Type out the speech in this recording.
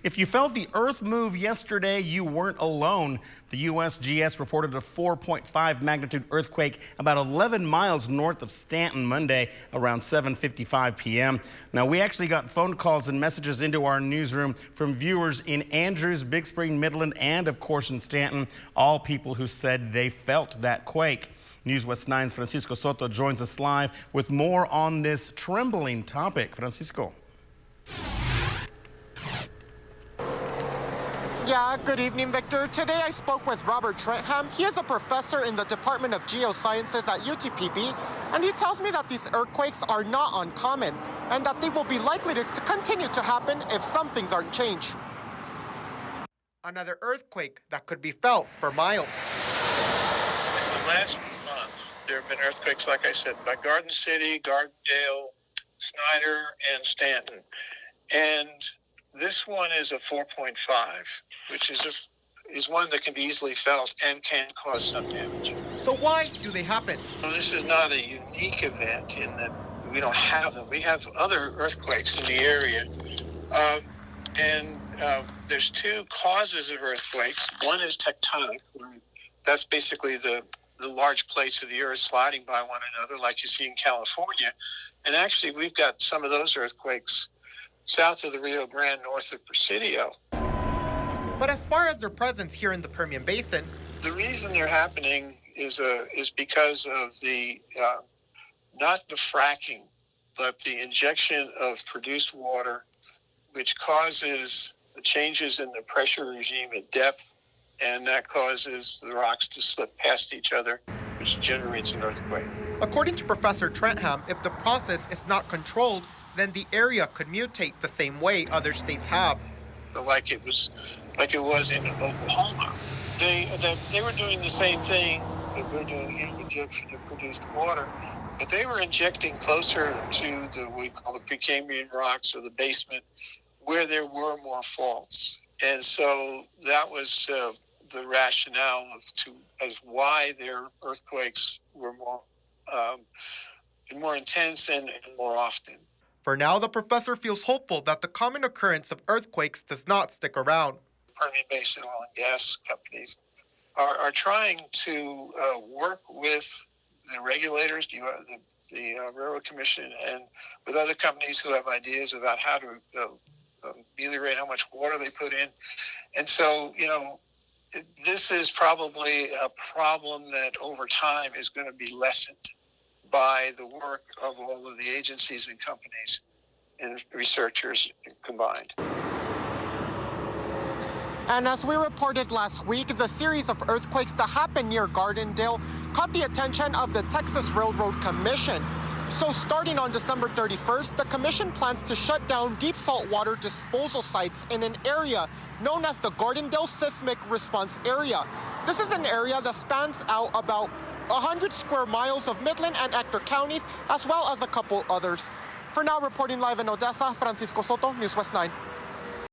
If you felt the earth move yesterday, you weren't alone. The USGS reported a 4.5 magnitude earthquake about 11 miles north of Stanton Monday around 7:55 p.m. Now, we actually got phone calls and messages into our newsroom from viewers in Andrews, Big Spring, Midland, and of course in Stanton, all people who said they felt that quake. News West 9's Francisco Soto joins us live with more on this trembling topic. Francisco. Yeah, good evening, Victor. Today I spoke with Robert Trentham. He is a professor in the Department of Geosciences at UTPB, and he tells me that these earthquakes are not uncommon and that they will be likely to continue to happen if some things aren't changed. Another earthquake that could be felt for miles. In the last month, there have been earthquakes, like I said, by Garden City, Gardendale, Snyder, and Stanton. And this one is a 4.5, which is one that can be easily felt and can cause some damage. So why do they happen? Well, this is not a unique event in that we don't have them. We have other earthquakes in the area. There's two causes of earthquakes. One is tectonic. That's basically the large plates of the earth sliding by one another, like you see in California. And actually, we've got some of those earthquakes south of the Rio Grande, north of Presidio. But as far as their presence here in the Permian Basin, the reason they're happening is because of the not the fracking, but the injection of produced water, which causes the changes in the pressure regime at depth, and that causes the rocks to slip past each other, which generates an earthquake. According to Professor Trentham, if the process is not controlled, then the area could mutate the same way other states have. Like it was in Oklahoma. They were doing the same thing that we're doing here, injection of produced water, but they were injecting closer to what we call the Precambrian rocks or the basement, where there were more faults. And so that was the rationale as why their earthquakes were more intense and more often. For now, the professor feels hopeful that the common occurrence of earthquakes does not stick around. Permian Basin oil and gas companies are trying to work with the regulators, the Railroad Commission, and with other companies who have ideas about how to ameliorate how much water they put in. And so, this is probably a problem that over time is going to be lessened by the work of all of the agencies and companies and researchers combined. And as we reported last week, the series of earthquakes that happened near Gardendale caught the attention of the Texas Railroad Commission. So starting on December 31st, the commission plans to shut down deep saltwater disposal sites in an area known as the Gardendale Seismic Response Area. This is an area that spans out about 100 square miles of Midland and Ector counties, as well as a couple others. For now, reporting live in Odessa, Francisco Soto, News West 9.